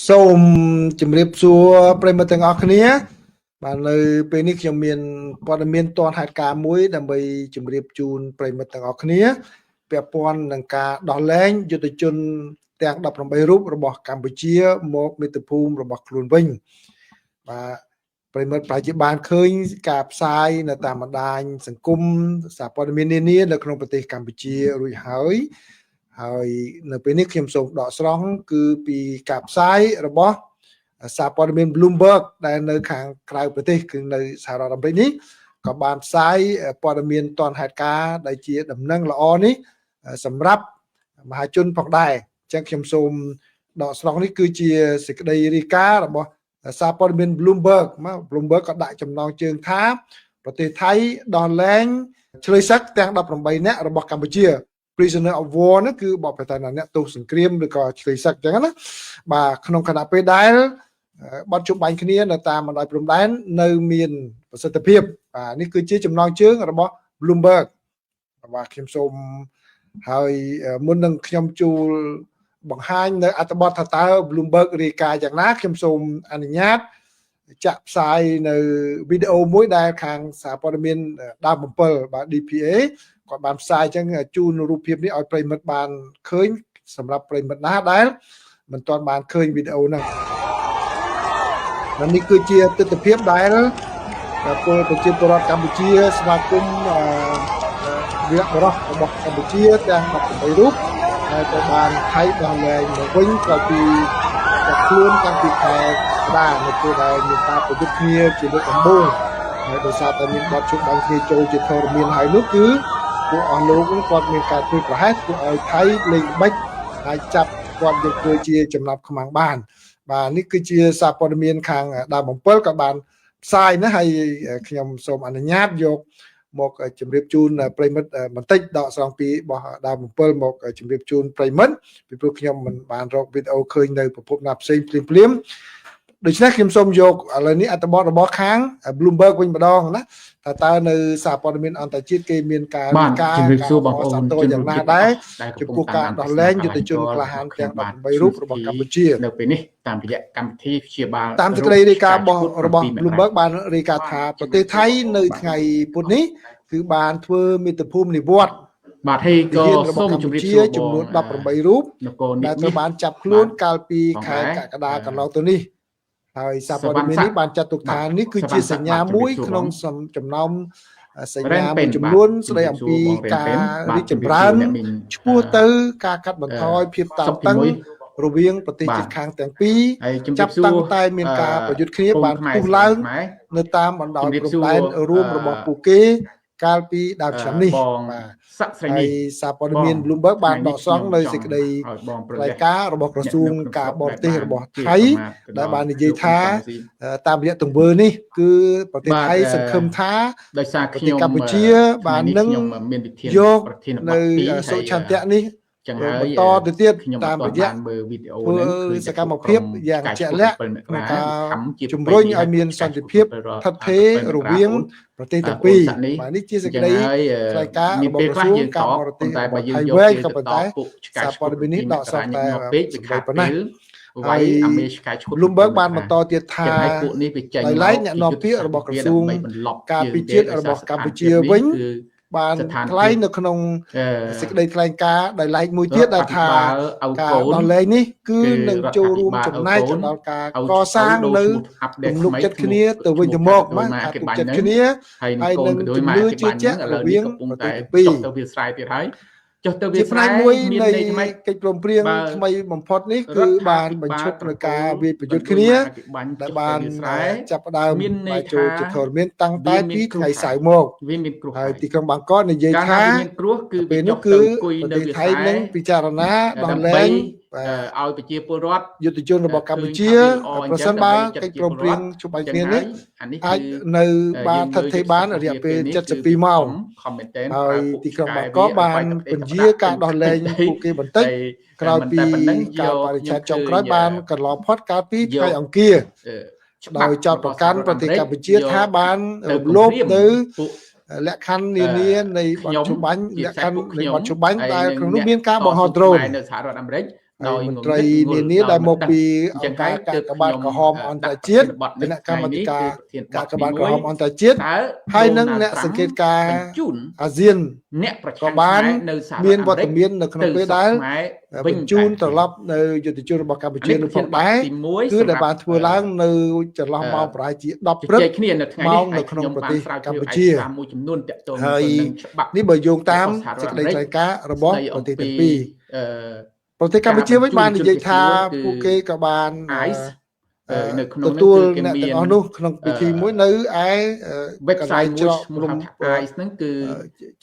សូមជម្រាបសួរប្រិយមិត្តទាំងអស់គ្នាបាទនៅពេលនេះខ្ញុំមានព័ត៌មានទាន់ហេតុការណ៍មួយដើម្បីជម្រាបជូនប្រិយមិត្តទាំងអស់គ្នាពាក់ព័ន្ធនឹងការដោះលែងយុទ្ធជនទាំង18រូបរបស់កម្ពុជាមកមាតុភូមិរបស់ខ្លួនវិញបាទប្រិយមិត្តប្រហែលជាបានឃើញការផ្សាយនៅតាមបណ្ដាញសង្គមសារព័ត៌មាននានានៅក្នុងប្រទេសកម្ពុជារួចហើយនៅពេលនេះខ្ញុំសូមដកស្រង់គឺពីការផ្សាយរបស់សារព័ត៌មាន Bloomberg ដែលនៅខាងក្រៅប្រទេសគឺនៅសហរដ្ឋអាមេរិកនេះក៏បានផ្សាយព័ត៌មានទាន់ហេតុការណ៍ដែលជាដំណឹងល្អនេះសម្រាប់មហាជនផងដែរអញ្ចឹងខ្ញុំសូមដកស្រង់នេះគឺជាសេចក្តីរាយការណ៍របស់សារព័ត៌មាន Bloomberg ក៏ដាក់ចំណងជើងថាប្រទេសថៃដោះលែងឆ្លើយសឹកទាំង18នាក់របស់កម្ពុជាprisoner of war នោះគឺបបប្រតាអ្នកទោសសង្គ្រាមឬក៏ឆ្លើយសឹកអញ្ចឹងណាបាទក្នុងគណៈពេលដែលបាត់ជុំបាញ់គ្នានៅតាមបណ្ដោយព្រំដែននៅមានប្រសិទ្ធភាពបាទនេះគឺជាចំណងជើងរបស់ Bloomberg បាទខ្ញុំសូមហើយមុននឹងខ្ញុំជួលបង្ហាញនៅអត្ថបទថាតើ Bloomberg រាយការណ៍យ៉ាងណាខ្ញុំសូមអនុញ្ញាតចាក់ផ្សាយនៅវីដេអូមួយដែលខាងសារព័ត៌មានដើម7បាទ DPA គាត់បានផ្សាយអញ្ចឹងជូនរូបភាពនេះឲ្យប្រិយមិត្តបានឃើញសម្រាប់ប្រិយមិត្តណាដែលមិនទាន់បានឃើញវីដេអូហ្នឹងនេះគឺជាទស្សនវិជ្ជាដែលពលប្រជាពលរដ្ឋកម្ពុជាស្វាគមន៍វីរបុរសរបស់កម្ពុជាទាំង18រូបហើយក៏បានថៃដោះលែងមកវិញក្រោយពីខ្លួនតាំងពីខែកដានៅពេលដែលមានការប្រយុទ្ធគ្នាជាលើកដំបូងហើយដោយសារតែមានបទជុំបាញ់គ្នាចូលជាធរមានហើយនោះគឺពួកអស់លោកគាត់មានការធ្វើប្រហែសពួកឲ្យថៃលេងបិចហើយចាប់គាត់យកធ្វើជាចំណាប់ខ្មាំងបានបាទនេះគឺជាសារព័ត៌មានខាងដើម7ក៏បានផ្សាយណាហើយខ្ញុំសូមអនុញ្ញាតយកមកជម្រាបជូនប្រិមិត្តបន្តិចដកស្រង់ពីរបស់ដើម7មកជម្រាបជូនប្រិមិត្តពីព្រោះខ្ញុំមិនបានរកវីដេអូឃើញនៅប្រភពណាផ្សេងភ្លាមដូច្នេះខ្ញុំសូមយកឥឡូវនេះអត្ថបទរបស់ខាង Bloomberg វិញម្ដងណាតើនៅសារព័ត៌មានអន្តរជាតិគេមានការជំរាបសួរបងប្អូនជនយ៉ាងណាដែរចំពោះការដោះលែងយុទ្ធជនក្លាហានទាំង18រូបរបស់កម្ពុជានៅពេលនេះតាមរយៈកម្មវិធីព្យាបាលតាមសេចក្តីរាយការណ៍របស់ Bloomberg បានរាយការណ៍ថាប្រទេសថៃនៅថ្ងៃពុធនេះគឺបានធ្វើមាតុភូមិនិវត្តន៍បាទហើយក៏សូមជម្រាបសួរចំនួន18រូបដែលត្រូវបានចាប់ខ្លួនកាលពីខែកក្កដាកន្លងទៅនេះហើយសារព័ត៌មាននេះបានចាត់ទុកថានេះគឺជាសញ្ញាមួយក្នុងចំណោមសញ្ញាមួយចំនួនស្ដីអំពីការរីកចម្រើនឆ្ពោះទៅការកាត់បន្ថយភាពតានតឹងរវាងប្រទេសជិតខាងទាំងពីរចាប់តាំងតែមានការប្រយុទ្ធគ្នាបានពុះឡើងនៅតាមបណ្ដោយព្រំដែនរួមរបស់ពួកគេកាលពីដើមឆ្នាំនេះបាទហើយសារព័ត៌មាន Bloomberg បានដកស្រង់នៅសេចក្តីរាយការណ៍របស់ក្រសួងការបរទេសរបស់ថៃដែលបាននិយាយថាតាមរយៈទង្វើនេះគឺប្រទេសថៃសង្ឃឹមថាដោយសារខ្ញុំកម្ពុជាបាននឹងមានវិធានយកនៅសុឆន្ទៈនេះចឹងហើយបន្តទៅទៀតតាមរយៈមើលវីដេអូហ្នឹងគឺសកម្មភាពយ៉ាងជាក់លាក់ក្នុងការជំរុញឲ្យមានសន្តិភាពស្ថិតថេររវាងប្រទេសទាំងពីរបាទនេះជាសេចក្តីថ្លែងការណ៍របស់ក្រសួងការបរទេសរបស់ថៃវែងក៏ប៉ុន្តែសារព័ត៌មាននេះដកស្រង់តែប៉ុណ្ណេះវាយអាមេឆ្កែឈុត Bloomberg បានបន្តទៀតថាពួកនេះវាចេញដោយឡែកអ្នកនាំពាក្យរបស់ក្រសួងការពិជាតិរបស់កម្ពុជាវិញបានថ្លែងនៅក្នុងសេចក្តីថ្លែងការណ៍ដោយឡែកមួយទៀតដែលថាការដោះលែងនេះគឺនឹងចូលរួមចំណែកទៅដល់ការកសាងនៅទំនុកចិត្តគ្នាទៅវិញទៅមកណាការទំនុកចិត្តគ្នាហើយនឹងជំនឿជឿជាក់រវាងប្រទេសពីរទៅវាស្រ័យទៀតហើយចុះទៅវាផ្នែកមួយនៃកិច្ចព្រមព្រៀងថ្មីបំផុតនេះគឺបានបញ្ឈប់នៅការវាយប្រយុទ្ធគ្នាដែលបានចាប់ផ្ដើមមកចូលជាធរមានតាំងតែពីថ្ងៃសៅរ៍មកវាមានគ្រោះហើយទីក្រុងបាងកកនិយាយថាមានគ្រោះគឺពេលនោះគឺប្រទេសថៃនឹងពិចារណាដោះលែងឲ្យប្រជាពលរដ្ឋយុទ្ធជនរបស់កម្ពុជាប្រសិនបើកិច្ចព្រមព្រៀងជួបបែកគ្នានេះអាចនៅបានស្ថិតថេរបានរយៈពេល72ម៉ោងហើយទីក្រុងបាងកកបានពន្យាការដោះលែងពួកគេបន្តិចក្រោយពីការបរិច្ឆេទចុងក្រោយបានកន្លងផុតកាលពីថ្ងៃអង្គារដោយចោទប្រកាន់ប្រទេសកម្ពុជាថាបានរំលោភទៅលក្ខខណ្ឌនានានៃបទជុំបាញ់លក្ខខណ្ឌនៃបទជុំបាញ់ដែលក្នុងនោះមានការបង្ហោះដ្រូននៅសហរដ្ឋអាមេរិក ហើយមន្ត្រីនានាដែលមកពីអង្គការកាកបាទក្រហមអន្តរជាតិគណៈកម្មាធិការកាកបាទក្រហមអន្តរជាតិហើយនឹងអ្នកសង្កេតការណ៍ ជូន អាស៊ាន អ្នកប្រឆាំង ក៏បាន នៅសហរដ្ឋ មានវ អាមេ ត្ត រិក មាននៅក្នុងពេលដែល វិញ បញ្ជូនត្រឡប់នៅយុទ្ធជនរបស់កម្ពុជា នេះ នឹង ប្រ ផង ធានបទ ដែរ ទី1 គឺដែលបានធ្វើឡើងនៅចន្លោះម៉ោងប្រហែលជា10 ព្រឹក ជជែកគ្នានៅថ្ងៃ ម៉ោ នេះ ងនៅក្នុង ខ្ញុំ ប្រ បាន ទេស ស្រាវជ្រាវ កម្ ឯ ពុជា កសារមួយចំនួនទាក់ទង ហើយ នឹងច្បាប់ នេះបើយោងតាម របស់សហរដ្ឋ សេចក្តី អាមេរិក ថ្លែងការណ៍របស់ ស្ដី ប្រ អំ ទេស ពី ទាំងពីរ ប្រទេសកម្ពុជាវិញបាននិយាយថាពួកគេក៏បាន ICE នៅក្នុង ទទួល នោះគឺគេ អ្នក មាន ទាំងអស់នោះក្នុងពិធីមួយនៅឯ website មួយ ច្រ ឈ្មោះ ព្រំ ថា ICE ហ្នឹងគឺ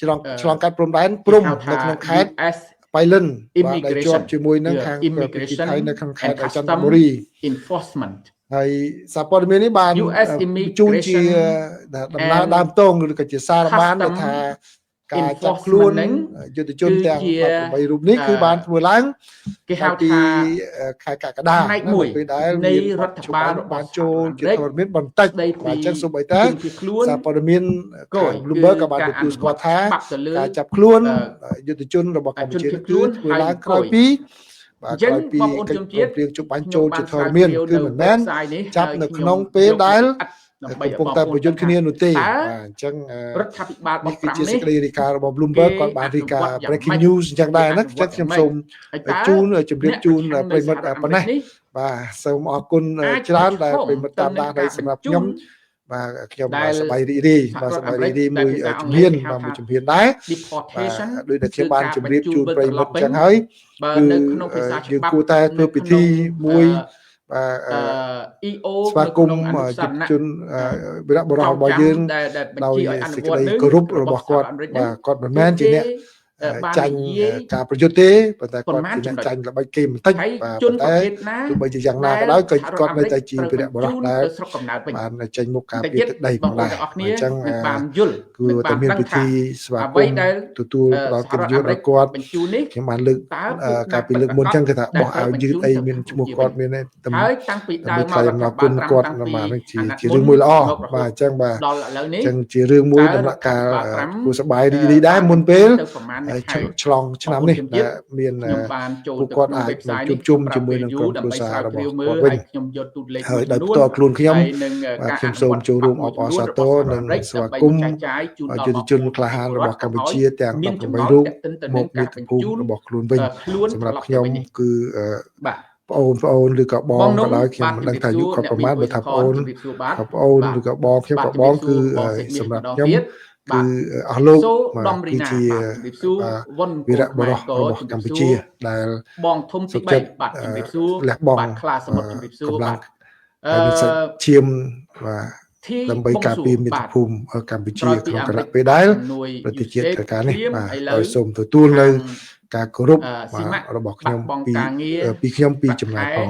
ឆ្លងកាត់ព្រំដែនព្រំ ហៅ នៅ ថា ក្នុងខេត្ត US បៃលិនបាទដែល Immigration ជាប់ជាមួយនឹងខាង Immigration ថៃនៅក្នុងខេត្ត and ចន្ទ Custom បុរី Enforcement ហើយសារព័ត៌មាននេះបាន US បញ្ជូនជា ដំណើរដើមតងឬក៏ជាសារបានដែលថាការចាប់ខ្លួន Enforcement យុទ្ធជនទាំង គឺជា 18រូបនេះគឺបានធ្វើឡើង គេហៅ ពី ថា ខែកក្កដា ផ្នែកមួយ ពេលដែល នៃ មាន រដ្ឋបាលរបស់ បានចូលជា សហរដ្ឋអាមេរិក ព័ត៌មានបន្តិច ស្ដីពី បាទអញ្ចឹងសូម្បីតែ ជនភៀសខ្លួន សារព័ត៌មាន គោ ខា ល ង Bloomberg ក៏បាន គឺ ទទួលស្គាល់ថា ច្បាប់ទៅលើ ការចាប់ខ្លួន អឺ យុទ្ធជនរបស់កម្ពុជា ជនភៀស គឺ ខ្លួន ធ្វើឡើង ហើយ ក្រោយ គោល ពីបាទ អញ្ចឹង ក្រោយពី បងប្អូន កិ ជន ច្ច ជាតិ ព្រមព្រៀងជប់បាញ់ចូលជាធរមាន ខ្ញុំ គឺ បាន មិនមែន ស្រាវជ្រាវនៅ ចាប់ website នៅ នេះ ក្នុង ហើយ ពេលដែល ដើម្បី កំពុងតែប្រយុទ្ធគ្នានោះទេ តើ បាទអញ្ចឹង រដ្ឋាភិបាលបោះ នេះគឺ ប្រាំ ជាសេច នេះ ក្តីរាយការណ៍របស់ Bloomberg គេ គាត់បានរាយការណ៍ អនុវត្តយ៉ាង breaking ម៉េច news អញ្ចឹងដែរណា គេ ចឹង អនុវត្ត ខ្ញុំ យ៉ាង សូម ម៉េច ជូនជម្រាបជូន អ្នក ប្រិមិត្ត ប្រឆាំង ប៉ុណ្ណេះ នេះ បាទសូមអរគុណ អាច ច្រើនដែល ប្រឈម ប្រិមិត្តតាមដាន ទៅនឹង ហើយសម្រាប់ខ្ញុំ បាទខ្ញុំ ដែល សប្បាយរីករាយ សហ បាទ រដ្ឋ សប្បាយ អាមេរិ រី ក ករាយមួយ ដែលភាសាអង់ ជំ គ្លេ ហា ស ន គេហៅ បាទមួយ ថា ជំហានដែរ deportation បាទដូចដែលខ្ញុំបាន គឺ ជម្រាបជូន ការ ប្រិមិត្តអញ្ចឹង បញ្ជូន ហើយ បើ គឺ នៅក្នុងភាសា យើង ច្បាប់ គួរតែធ្វើពិធីមួយ បាទ EO ស្វាគមន៍ នៅ យុ ក្នុង ទ្ធជនវីរបុរសរបស់យើង ដែលបញ្ ដោយ ជាឲ្យអ សេច នុ ក្ វត្ត តី នឹង គោរពរបស់គាត់ សហរដ្ឋអាមេរិក បាទគាត់មិនមែនជាអ្នក បាន ចាញ់ និយាយ ការប្រយុទ្ធទេប៉ុន្តែគាត់ ប៉ុន្មាន ជាអ្នក ចំណុច ចាញ់ល្បិចគេបន្តិច ហើយ បាទ ជន ប៉ុន្ ប្រ តែ ភេទណា ទោះបីជាយ៉ាងណាក៏ដោយក៏គាត់នៅតែជាវីរបុរសដែរ ទៅស្រុកកំណើតវិញ បានចេញមុខការ តែ ពារ ទៀត ទឹកដី ប ផង ងប្អូ ដែ ន រ ទាំងអស់គ្នា អញ្ចឹង នឹងបានយល់ គឺ នឹងបា តែ ន មាន ដឹង ពិ ថា ធីស្វាគ អ្វី មន៍ ដែល ទទួលផ្ដល់កិត្តិយសដល់គាត់ បញ្ជូននេះ ខ្ញុំបានលើក តើពួក កាលពីលើកមុនអញ្ចឹងគឺថាបោះអាវយឺតអីមានឈ្មោះគាត់មានតែ ហើយតាំងពីដើមមក ថ្លែងអំណរគុណគាត់មកនឹងជារឿងមួយល្អបាទអញ្ចឹងបាទ ដល់ឥឡូវនេះ អញ្ចឹងជារឿងមួយដំណាក់កាលគួរសប្បាយរីករាយដែរមុនពេល ទៅប្រមាណមួយខែ ឆ្លងឆ្នាំនេះដែលមាន ខ្ញុំបានចូល ពួក ទៅ គាត់ ក្នុង អាច website ជួបជុំជាមួយនឹងក្រុមគ្រួសាររបស់គាត់វិញ ហើយខ្ញុំយកទូតលេខ ហើយ មួយ ដោយ ចំ ផ្ទាល់ខ្លួនខ្ញុំ ហើយនឹង បាទ ការ ខ្ញុំសូមចូលរួមអបអរសាទរនិងស្វាគមន៍ យុទ្ធជនក្លាហានរបស់កម្ពុជាទាំង មាន 18រូប ម មក ក មាតុភូមិរបស់ខ្លួនវិញ ខ្លួន សម្រាប់ខ្ញុំគឺ បាទ ប្អូនឬក៏បងក៏ដោយខ្ញុំមិនដឹងថាអាយុគាត់ប្រមាណបើថាប្អូនឬក៏បងខ្ញុំក៏បងគឺសម្រាប់ខ្ញុំគឺអស់លោកគឺជាវីរបុរសរបស់កម្ពុជាដែល បងធំទី 3 បាទជំរាបសួរ លះបង់ បាទខ្លាសមុទ្រជំរាបសួរ កម្លាំង បាទ ហើយមានសាច់ឈាមបាទដើម្បីការពារមាតុភូមិកម្ពុជាក្នុងគណៈពេលដែលប្រតិជាតិត្រូវការនេះបាទដោយសូមទទួលនៅការគោរពរបស់ខ្ញុំពីខ្ញុំពីចំណាយផង